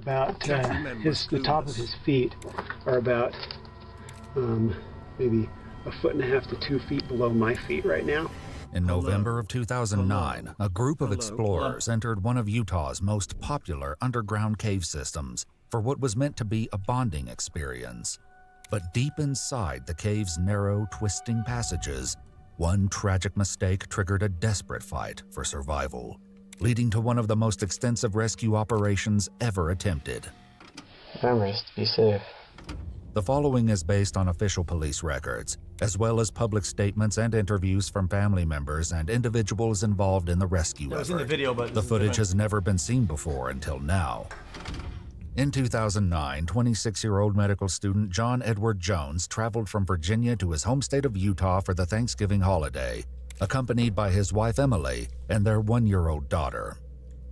about the top of his feet are about maybe 1.5 to 2 feet below my feet right now. In November of 2009, a group of explorers entered one of Utah's most popular underground cave systems for what was meant to be a bonding experience. But deep inside the cave's narrow, twisting passages, one tragic mistake triggered a desperate fight for survival, leading to one of the most extensive rescue operations ever attempted. Remember, just be safe. The following is based on official police records, as well as public statements and interviews from family members and individuals involved in the rescue effort. In the video, but the footage has never been seen before until now. In 2009, 26-year-old medical student John Edward Jones traveled from Virginia to his home state of Utah for the Thanksgiving holiday, accompanied by his wife Emily and their 1-year-old daughter.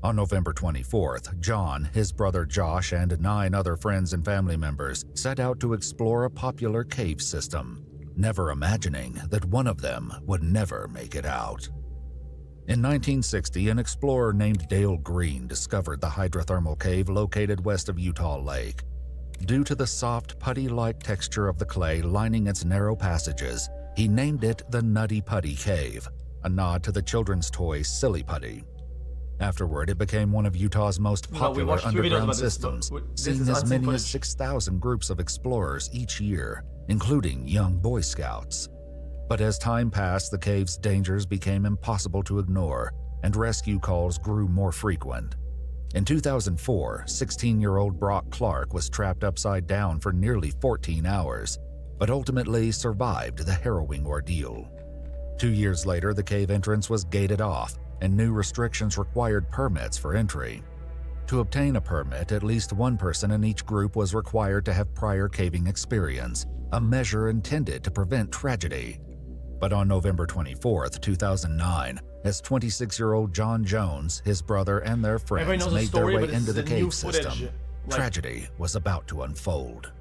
On November 24th, John, his brother Josh, and 9 other friends and family members set out to explore a popular cave system, never imagining that one of them would never make it out. In 1960, an explorer named Dale Green discovered the hydrothermal cave located west of Utah Lake. Due to the soft, putty-like texture of the clay lining its narrow passages, he named it the Nutty Putty Cave, a nod to the children's toy Silly Putty. Afterward, it became one of Utah's most popular underground systems, seeing as many as 6,000 groups of explorers each year, including young Boy Scouts. But as time passed, the cave's dangers became impossible to ignore, and rescue calls grew more frequent. In 2004, 16-year-old Brock Clark was trapped upside down for nearly 14 hours, but ultimately survived the harrowing ordeal. 2 years later, the cave entrance was gated off, and new restrictions required permits for entry. To obtain a permit, at least one person in each group was required to have prior caving experience, a measure intended to prevent tragedy. But on November 24, 2009, as 26-year-old John Jones, his brother, and their friends made their way into the cave system, tragedy was about to unfold.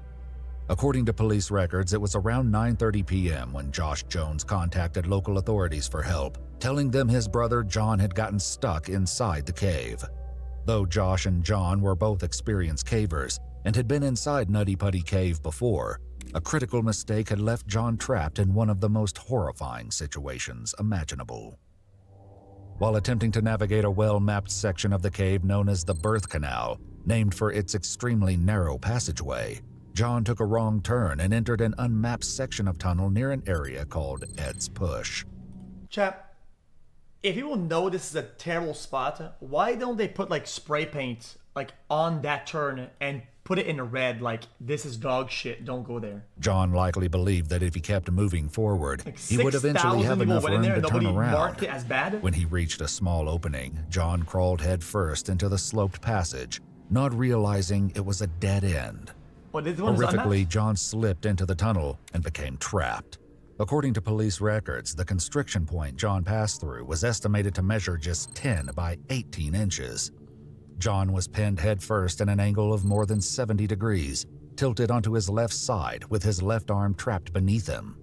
According to police records, it was around 9:30 p.m. when Josh Jones contacted local authorities for help, telling them his brother John had gotten stuck inside the cave. Though Josh and John were both experienced cavers and had been inside Nutty Putty Cave before, a critical mistake had left John trapped in one of the most horrifying situations imaginable. While attempting to navigate a well-mapped section of the cave known as the Birth Canal, named for its extremely narrow passageway, John took a wrong turn and entered an unmapped section of tunnel near an area called Ed's Push. Chap, if people know this is a terrible spot, why don't they put like spray paint like on that turn and put it in red, like this is dog shit, don't go there? John likely believed that if he kept moving forward, like he would eventually have enough room to turn around. It as bad. When he reached a small opening, John crawled headfirst into the sloped passage, not realizing it was a dead end. Horrifically, John slipped into the tunnel and became trapped. According to police records, the constriction point John passed through was estimated to measure just 10 by 18 inches. John was pinned headfirst in an angle of more than 70 degrees, tilted onto his left side with his left arm trapped beneath him.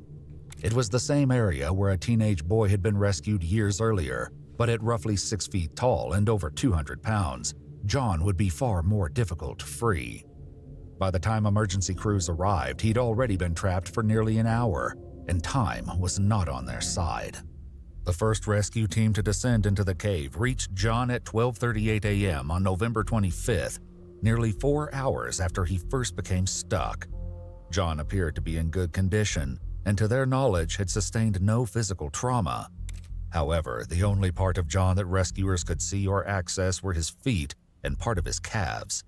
It was the same area where a teenage boy had been rescued years earlier, but at roughly 6 feet tall and over 200 pounds, John would be far more difficult to free. By the time emergency crews arrived, he'd already been trapped for nearly an hour, and time was not on their side. The first rescue team to descend into the cave reached John at 12:38 a.m. on November 25th, nearly 4 hours after he first became stuck. John appeared to be in good condition, and to their knowledge had sustained no physical trauma. However, the only part of John that rescuers could see or access were his feet and part of his calves.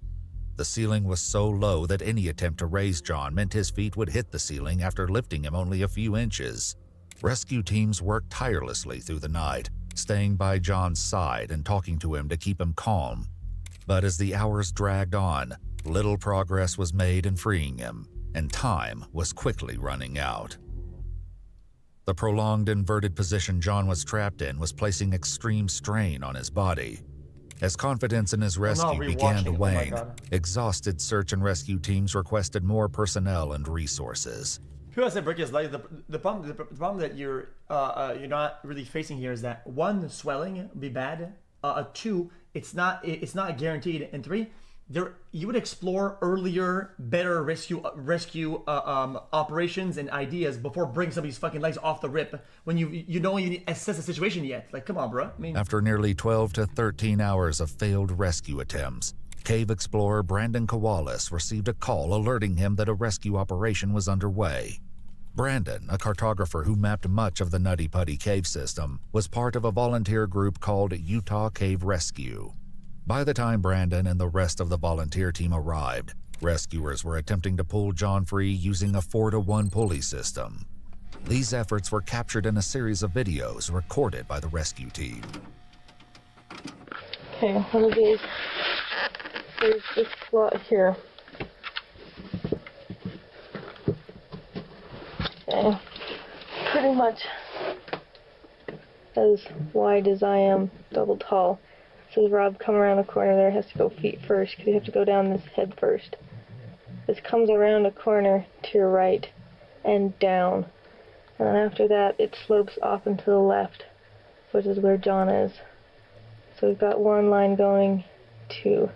The ceiling was so low that any attempt to raise John meant his feet would hit the ceiling after lifting him only a few inches. Rescue teams worked tirelessly through the night, staying by John's side and talking to him to keep him calm. But as the hours dragged on, little progress was made in freeing him, and time was quickly running out. The prolonged inverted position John was trapped in was placing extreme strain on his body. As confidence in his rescue began to wane, exhausted search and rescue teams requested more personnel and resources. People say Brick is like the problem that you're not really facing here is that 1, swelling would be bad. 2, it's not guaranteed, and 3, you would explore earlier, better rescue operations and ideas before bringing somebody's fucking legs off the rip when you don't even assess the situation yet. Like, come on, bro. I mean, After nearly 12 to 13 hours of failed rescue attempts, cave explorer Brandon Kowalis received a call alerting him that a rescue operation was underway. Brandon, a cartographer who mapped much of the Nutty Putty Cave system, was part of a volunteer group called Utah Cave Rescue. By the time Brandon and the rest of the volunteer team arrived, rescuers were attempting to pull John free using a 4-to-1 pulley system. These efforts were captured in a series of videos recorded by the rescue team. Okay, one of these. There's this slot here. Okay, pretty much as wide as I am, double tall. So Rob come around the corner there, has to go feet first because you have to go down this head first. This comes around a corner to your right and down. And then after that it slopes off and to the left, which is where John is. So we've got one line going to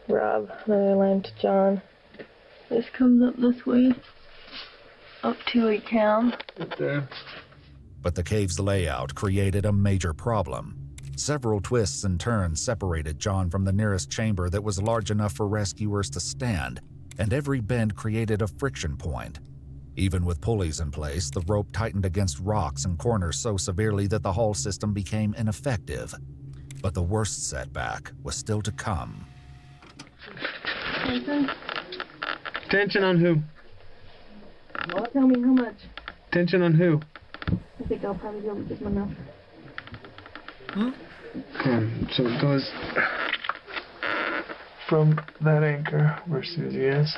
Rob, another line to John. This comes up this way, up to a cam. Up there. But the cave's layout created a major problem. Several twists and turns separated John from the nearest chamber that was large enough for rescuers to stand, and every bend created a friction point. Even with pulleys in place, the rope tightened against rocks and corners so severely that the whole system became ineffective. But the worst setback was still to come. Tension on who? Tell me how much. Tension on who? I think I'll probably go with this one now. So it goes from that anchor where Susie is,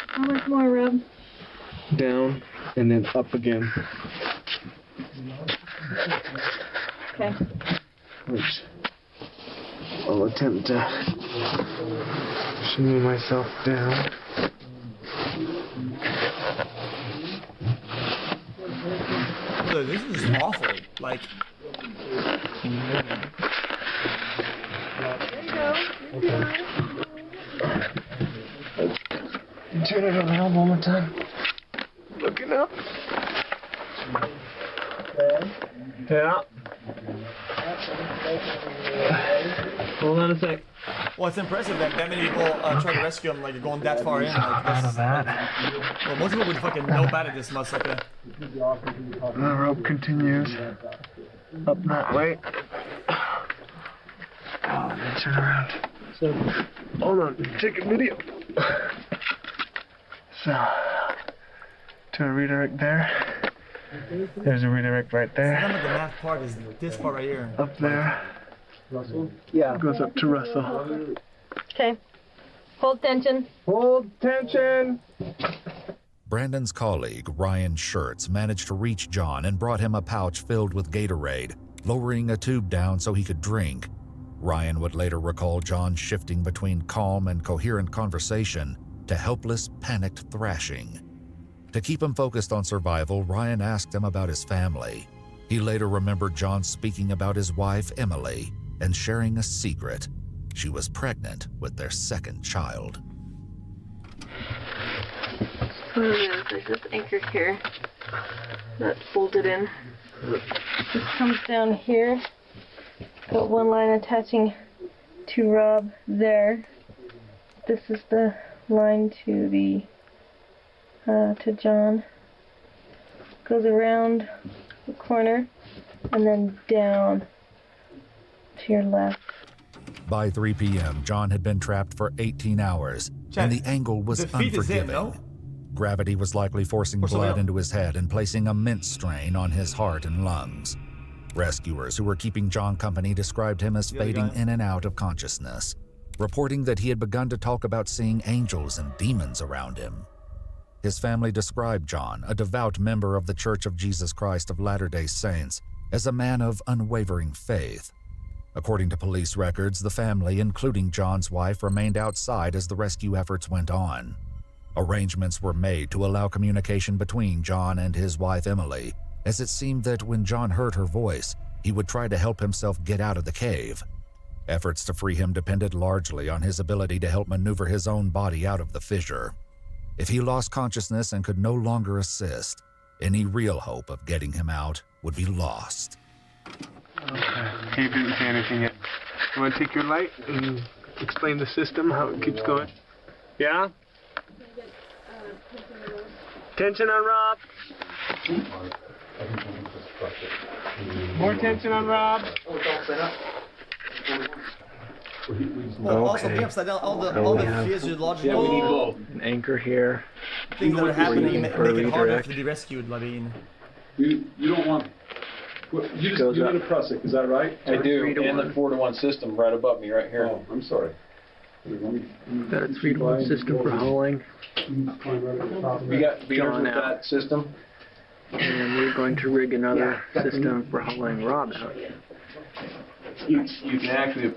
How much more, Rob? down, and then up again. Okay. Which I'll attempt to shimmy myself down. dude, this is awful. Like, Turn it around one more time. Looking up. Yeah. Hold on a sec. well, it's impressive that many people try to rescue him, like, going that far in. Like, Out of that. well, most people would fucking know about it this much. Like, The rope continues up that way. Oh, then turn around. So, hold on, take a video. So, to a redirect there. There's a redirect right none there. of the math part is this part right here. Up there. Yeah. Goes up to Russell. Okay. Hold tension. Hold tension. Brandon's colleague, Ryan Schertz, managed to reach John and brought him a pouch filled with Gatorade, lowering a tube down so he could drink. Ryan would later recall John shifting between calm and coherent conversation to helpless, panicked thrashing. To keep him focused on survival, Ryan asked him about his family. He later remembered John speaking about his wife, Emily, and sharing a secret. She was pregnant with their second child. There's this anchor here that's bolted in. This comes down here. Got one line attaching to Rob there. This is the line to the to John. Goes around the corner and then down to your left. By 3 p.m., John had been trapped for 18 hours, Chad, and the angle was the feet is unforgiving. in, no? Gravity was likely forcing Or something blood else. into his head and placing immense strain on his heart and lungs. Rescuers who were keeping John company described him as Yeah, fading yeah. in and out of consciousness, reporting that he had begun to talk about seeing angels and demons around him. His family described John, a devout member of the Church of Jesus Christ of Latter-day Saints, as a man of unwavering faith. According to police records, the family, including John's wife, remained outside as the rescue efforts went on. Arrangements were made to allow communication between John and his wife Emily, as it seemed that when John heard her voice, he would try to help himself get out of the cave. Efforts to free him depended largely on his ability to help maneuver his own body out of the fissure. If he lost consciousness and could no longer assist, any real hope of getting him out would be lost. Okay. He didn't say anything yet. You want to take your light and explain the system, how it keeps going? Yeah? Tension on Rob. More tension on Rob. Well, also, be upside down. All the physiological Yeah, we need both. An anchor here. things that are happening make for it harder redirect. to be rescued. I mean, You don't want. Well, you need a Prussic, is that right? I do, and the 4-to-1 system right above me, right here. Oh, I'm sorry. Got a 3-to-1 system for hauling. We got beaters Gone with out. that system. And we're going to rig another system for hauling Rob out. You can actually,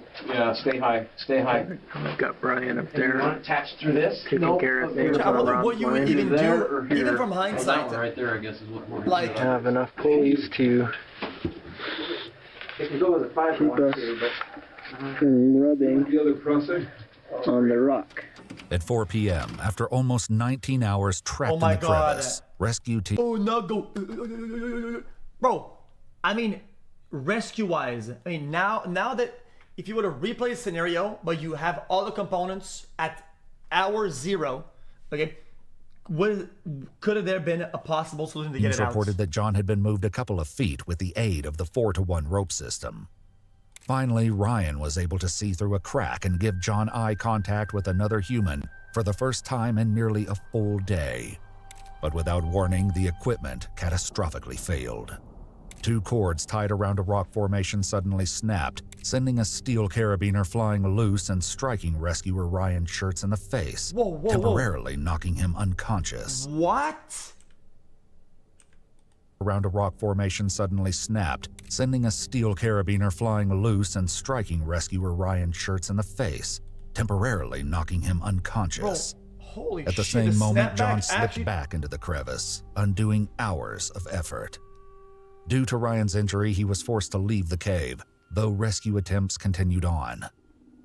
stay high, stay high. I've got Brian up there attached through this? taking care of things I on wonder Rob's what you would line. even There do, or here? even from hindsight. Right there, I guess, is what we're Like, Have enough pulleys to It can go with a 5-to-1 too, but from rubbing The other Prussic? on the rock. At 4 p.m., after almost 19 hours trapped Oh my in the God. crevice, rescue team oh no, go, bro. I mean, rescue-wise, I mean now that if you were to replay the scenario, but you have all the components at hour 0, okay, could have there been a possible solution to get it out? reported that John had been moved a couple of feet with the aid of the 4-to-1 rope system. Finally, Ryan was able to see through a crack and give John eye contact with another human for the first time in nearly a full day. But without warning, the equipment catastrophically failed. 2 cords tied around a rock formation suddenly snapped, sending a steel carabiner flying loose and striking rescuer Ryan Schertz in the face, Whoa. temporarily knocking him unconscious. What? Around a rock formation suddenly snapped, sending a steel carabiner flying loose and striking rescuer Ryan Schertz in the face, temporarily knocking him unconscious. Bro, holy At the shit, same moment, snapback John slipped actually- back into the crevice, undoing hours of effort. Due to Ryan's injury, he was forced to leave the cave, though rescue attempts continued on.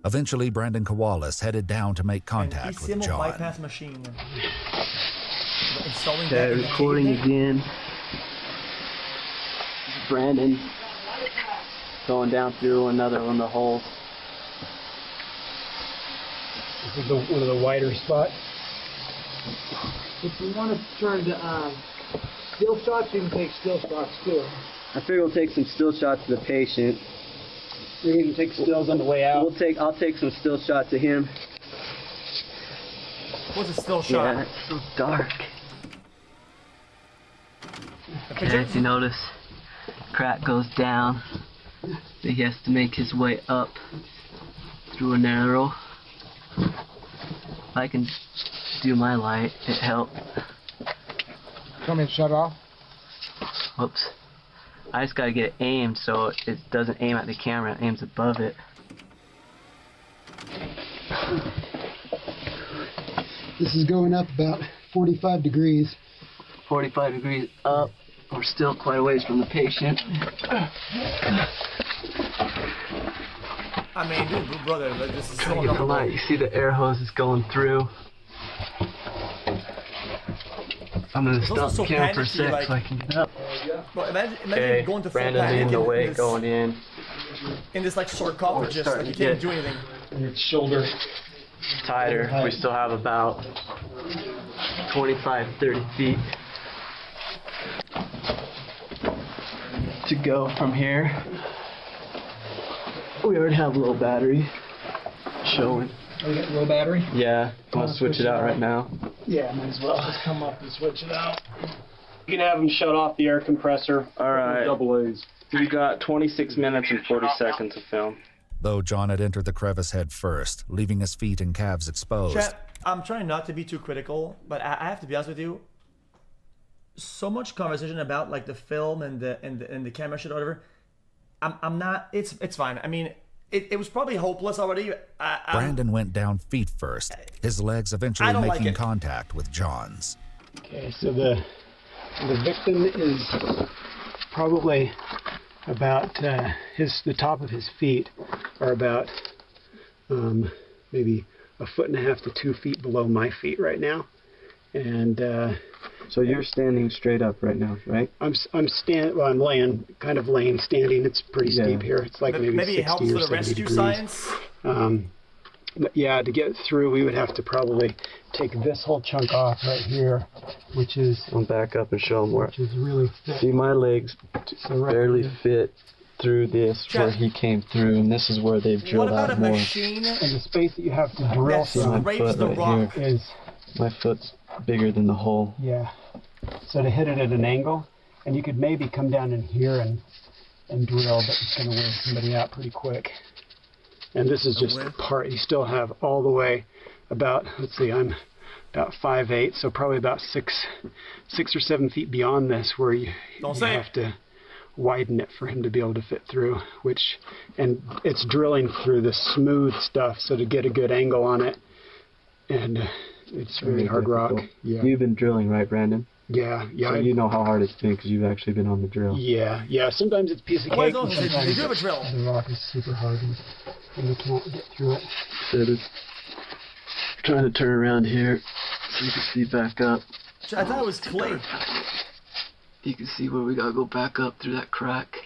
Eventually, Brandon Kowalis headed down to make contact with John. bypass machine. Installing Okay, that in the recording cave then? again. Brandon going down through another one of the holes. This is one of the wider spots. If you want to turn to still shots, you can take still shots too. I figure we'll take some still shots of the patient. You can take stills on the way out. I'll take some still shots of him. What's a still shot? Yeah, it's so dark. A picture? As you notice, crack goes down. Then he has to make his way up through a narrow. If I can do my light, it helped. Come and shut off. Whoops. I just gotta get it aimed so it doesn't aim at the camera, it aims above it. This is going up about 45 degrees. 45 degrees up. We're still quite a ways from the patient. I mean, dude, brother, like, this is so Trying to get the light. You see the air hose is going through. I'm gonna also stop so the camera for a panicky, sec like- so I can get up. Bro, imagine Okay, going to full Brandon panic leading the way, this, going in. in this like sarcophagus, starting like you to can't do anything. Its shoulder. Tighter. We still have about 25, 30 feet to go from here. We already have low battery showing. We got low battery? Yeah, I'm gonna switch it out right now. Yeah, might as well just come up and switch it out. You can have him shut off the air compressor. Alright, Double A's. we got 26 minutes and 40 seconds of film. Though John had entered the crevice head first, leaving his feet and calves exposed. Chat, I'm trying not to be too critical, but I have to be honest with you. So much conversation about like the film and the camera shit or whatever. I'm not. It's fine. I mean, it was probably hopeless already. Brandon went down feet first, his legs eventually I don't like making it. contact with John's. Okay, so the victim is probably about the top of his feet are about maybe 1.5 to 2 feet below my feet right now, and so you're standing straight up right now, right? I'm laying, kind of laying, standing. It's pretty steep here. It's like maybe 60 it helps or with the 70 rescue degrees. science. But yeah, to get through, we would have to probably take this whole chunk off right here, which is... I'll back up and show them where. Which is really thick. See, my legs barely fit through this where he came through, and this is where they've drilled out more. Machine? And the space that you have to drill from my foot right here. is... My foot's bigger than the hole. Yeah. So to hit it at an angle, and you could maybe come down in here and drill, but it's going to wear somebody out pretty quick. And this is just part. You still have all the way about, let's see, I'm about 5'8", so probably about 6 or 7 feet beyond this, where you have to widen it for him to be able to fit through. And it's drilling through the smooth stuff, so to get a good angle on it, and it's very hard rock. Yeah. You've been drilling, right, Brandon? Yeah. So you know how hard it's been because you've actually been on the drill. Yeah. Sometimes it's a piece of cake. They do have a drill. The rock is super hard, and you can't get through it. So it's trying to turn around here so you can see back up. I thought it was clay. You can see where we gotta go back up through that crack.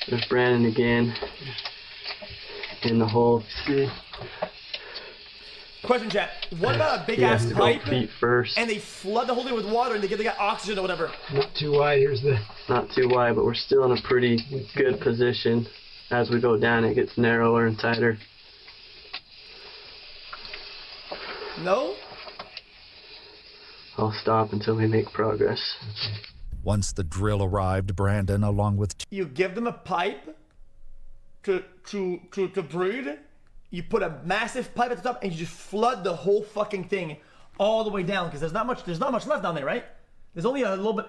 There's Brandon again in the hole. See? Question, chat. What about a big ass pipe? Feet first. And they flood the whole thing with water and they get oxygen or whatever. Not too wide. Here's the. Not too wide, but we're still in a pretty good position. As we go down, it gets narrower and tighter. No? I'll stop until we make progress. Once the drill arrived, Brandon, along with... You give them a pipe to breathe. You put a massive pipe at the top and you just flood the whole fucking thing all the way down because there's not much left down there, right? There's only a little bit,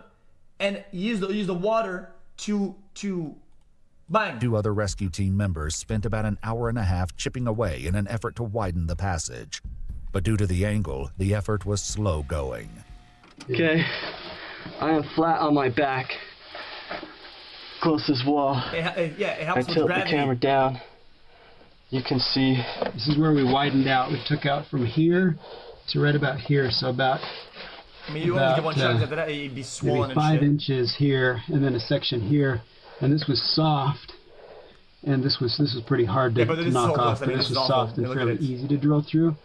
and you use the water to bang. 2 other rescue team members spent about an hour and a half chipping away in an effort to widen the passage. But due to the angle, the effort was slow going. Okay, I am flat on my back, closest wall. It helps I tilt the camera down. You can see. This is where we widened out. We took out from here to right about here, so about. I mean, you only get one shot after that, you'd be swollen maybe 5 inches here, and then a section here, and this was soft, and this was pretty hard to knock off. But this was soft and fairly easy to drill through,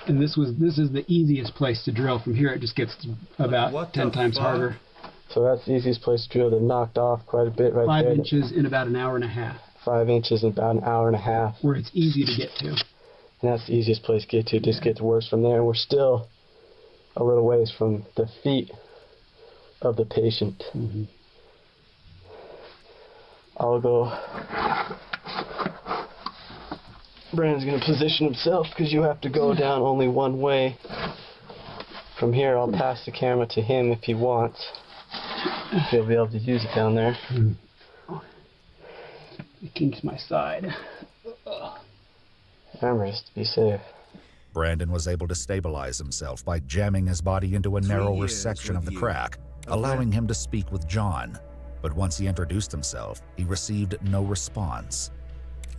and this is the easiest place to drill. From here, it just gets about 10 times harder. So that's the easiest place to drill. They're knocked off quite a bit right there. 5 inches in about an hour and a half. 5 inches in about an hour and a half. Where it's easy to get to. And that's the easiest place to get to. It just gets worse from there. And we're still a little ways from the feet of the patient. Mm-hmm. I'll go. Brandon's going to position himself because you have to go down only one way. From here, I'll pass the camera to him if he wants. He'll be able to use it down there. Mm. It kinks my side. Remember, just to be safe. Brandon was able to stabilize himself by jamming his body into a narrower section of the crack, allowing him to speak with John. But once he introduced himself, he received no response.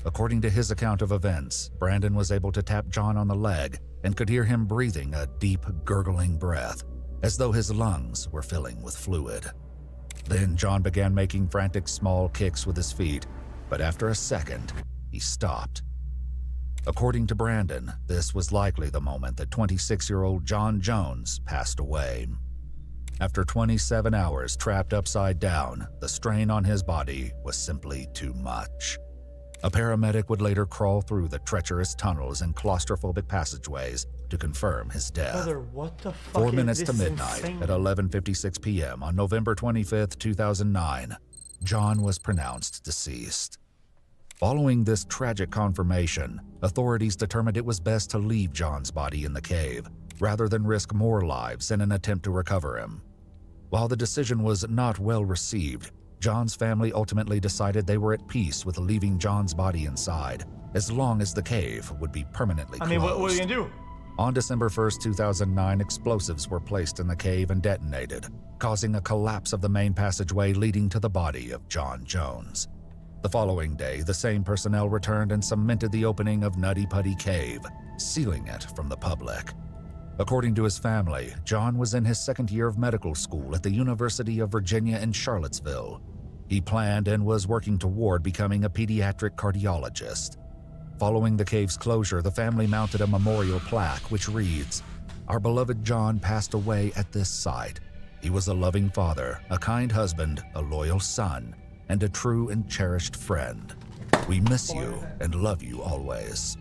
According to his account of events, Brandon was able to tap John on the leg and could hear him breathing a deep, gurgling breath, as though his lungs were filling with fluid. Then John began making frantic small kicks with his feet, but after a second, he stopped. According to Brandon, this was likely the moment that 26-year-old John Jones passed away. After 27 hours trapped upside down, the strain on his body was simply too much. A paramedic would later crawl through the treacherous tunnels and claustrophobic passageways to confirm his death. Brother, what the fuck 4 is minutes this to midnight insane? at 11:56 p.m. on November 25th, 2009, John was pronounced deceased. Following this tragic confirmation, authorities determined it was best to leave John's body in the cave, rather than risk more lives in an attempt to recover him. While the decision was not well received, John's family ultimately decided they were at peace with leaving John's body inside, as long as the cave would be permanently closed. I mean, what are you gonna do? On December 1st, 2009, explosives were placed in the cave and detonated, causing a collapse of the main passageway leading to the body of John Jones. The following day, the same personnel returned and cemented the opening of Nutty Putty Cave, sealing it from the public. According to his family, John was in his second year of medical school at the University of Virginia in Charlottesville. He planned and was working toward becoming a pediatric cardiologist. Following the cave's closure, the family mounted a memorial plaque which reads, "Our beloved John passed away at this site. He was a loving father, a kind husband, a loyal son, and a true and cherished friend. We miss you and love you always."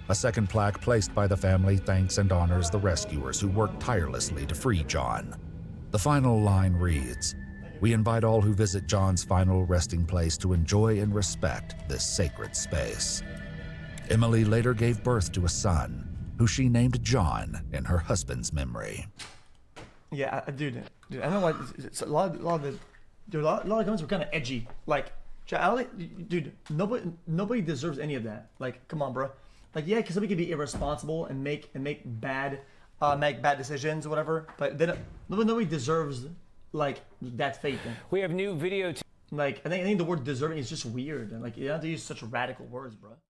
A second plaque placed by the family thanks and honors the rescuers who worked tirelessly to free John. The final line reads, "We invite all who visit John's final resting place to enjoy and respect this sacred space." Emily later gave birth to a son, who she named John in her husband's memory. Yeah, dude, I don't know why. It's a lot of comments were kind of edgy. Like, dude, nobody deserves any of that. Like, come on, bro. Like, yeah, because somebody can be irresponsible and make bad decisions or whatever. But nobody deserves like that fate. We have new video. Like, I think the word deserving is just weird. And like, you don't have to use such radical words, bro.